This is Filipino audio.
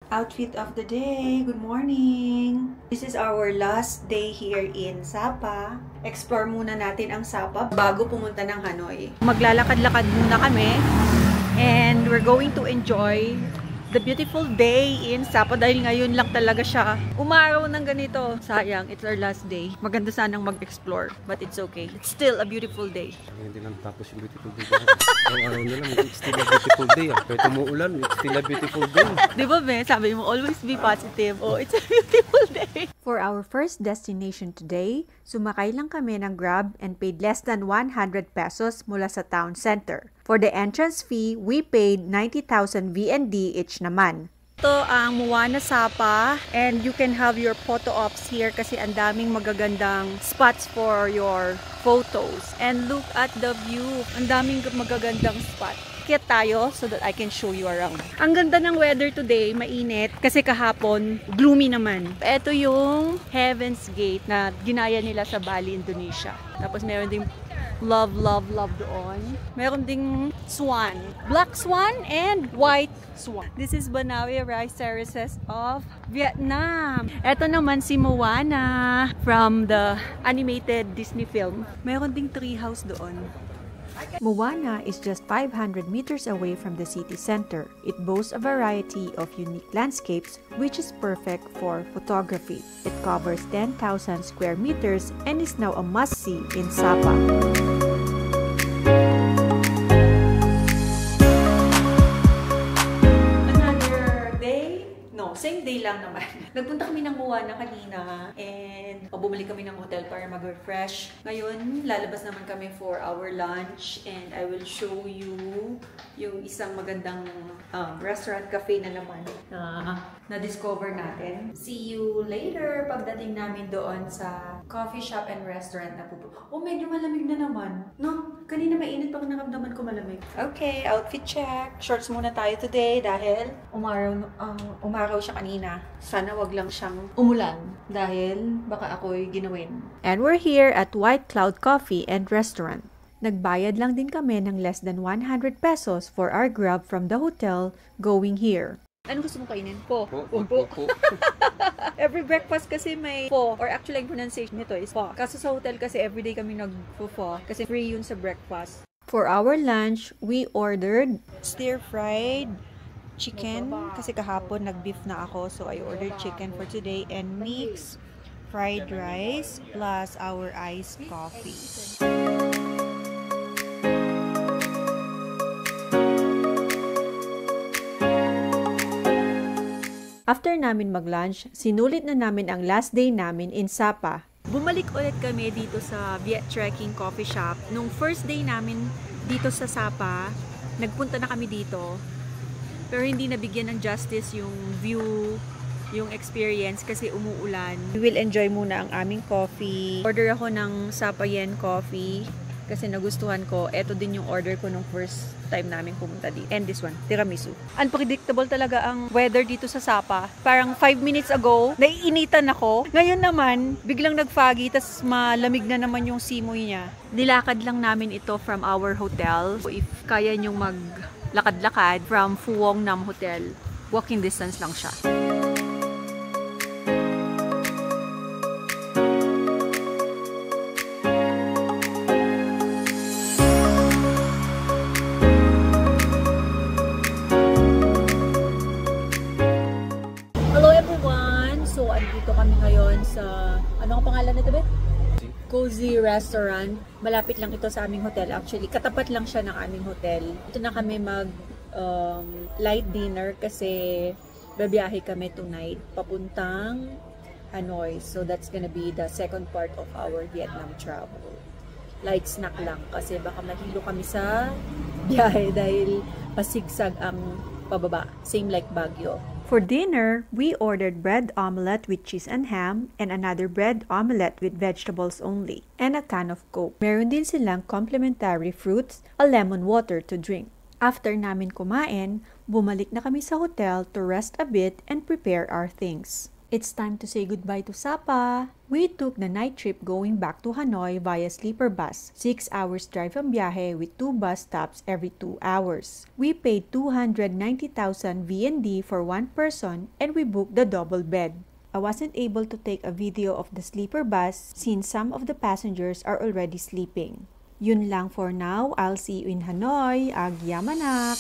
Outfit of the day. Good morning. This is our last day here in Sapa. Explore muna natin ang Sapa bago pumunta ng Hanoi. Maglalakad-lakad muna kami and we're going to enjoy the beautiful day in Sapa dahil ngayon lang talaga siya umaraw ng ganito. Sayang, it's our last day. Maganda sanang mag-explore, but it's okay. It's still a beautiful day. Hindi lang tapos yung beautiful day. Ang araw na lang, it's still a beautiful day. Kahit umuulan, it's still a beautiful day. Di ba, be? Sabi mo, always be positive. Oh, it's a beautiful day. For our first destination today, sumakay lang kami ng Grab and paid less than 100 pesos mula sa town center. For the entrance fee, we paid 90,000 VND each naman. Ito ang Moana Sapa and you can have your photo ops here kasi ang daming magagandang spots for your photos. And look at the view. Ang daming magagandang spots. Kaya tayo so that I can show you around. Ang ganda ng weather today, mainit kasi kahapon gloomy naman. Ito yung Heaven's Gate na ginaya nila sa Bali, Indonesia. Tapos meron ding love doon. Meron ding swan. Black swan and white swan. This is Banaue rice terraces of Vietnam. Ito naman si Moana from the animated Disney film. Meron ding treehouse doon. Moana is just 500 meters away from the city center. It boasts a variety of unique landscapes, which is perfect for photography. It covers 10,000 square meters and is now a must-see in Sapa. Same day lang naman. Nagpunta kami ng Moana kanina and bumalik kami ng hotel para mag-refresh. Ngayon, lalabas naman kami for our lunch and I will show you yung isang magandang restaurant cafe na naman na-discover natin. See you later pagdating namin doon sa coffee shop and restaurant na pupunta. Oh, medyo malamig na naman. No? Kanina mainit pang nakamdaman ko malamig. Okay, outfit check. Shorts muna tayo today dahil umaraw siya kanina. Sana wag lang siyang umulan dahil baka ako'y ginawin. And we're here at White Cloud Coffee and Restaurant. Nagbayad lang din kami ng less than 100 pesos for our Grab from the hotel going here. Ano gusto mong kainin? Po. Every breakfast kasi may po. Or actually, ang pronunciation nito is po. Kaso sa hotel kasi everyday kami nag-po kasi free yun sa breakfast. For our lunch, we ordered stir-fried chicken kasi kahapon nag-beef na ako. So, I ordered chicken for today and mixed fried rice plus our iced coffee. After namin mag-lunch, sinulit na namin ang last day namin in Sapa. Bumalik ulit kami dito sa Viet Trekking Coffee Shop. Nung first day namin dito sa Sapa, nagpunta na kami dito. Pero hindi nabigyan ng justice yung view, yung experience kasi umuulan. We will enjoy muna ang aming coffee. Order ako ng Sapa Yen coffee kasi nagustuhan ko. Ito din yung order ko nung first time namin pumunta dito. And this one, tiramisu. Unpredictable talaga ang weather dito sa Sapa. Parang 5 minutes ago, naiinitan ako. Ngayon naman, biglang nag-foggy, tas malamig na naman yung simoy niya. Nilakad lang namin ito from our hotel. So if kaya nyong maglakad-lakad from Phuong Nam Hotel, walking distance lang siya. Andito kami ngayon sa, ano ang pangalan nito, be? Cozy Restaurant. Malapit lang ito sa aming hotel. Actually, katapat lang siya ng aming hotel. Ito na kami mag light dinner kasi babiyahe kami tonight papuntang Hanoi. So that's gonna be the second part of our Vietnam travel. Light snack lang kasi baka mahilo kami sa biyahe dahil pasigsag ang pababa. Same like Baguio. For dinner, we ordered bread omelette with cheese and ham and another bread omelette with vegetables only and a can of Coke. Meron din silang complimentary fruits, a lemon water to drink. After namin kumain, bumalik na kami sa hotel to rest a bit and prepare our things. It's time to say goodbye to Sapa. We took the night trip going back to Hanoi via sleeper bus. 6 hours drive ang biyahe with 2 bus stops every 2 hours. We paid 290,000 VND for one person and we booked the double bed. I wasn't able to take a video of the sleeper bus since some of the passengers are already sleeping. Yun lang for now. I'll see you in Hanoi. Agyamanak!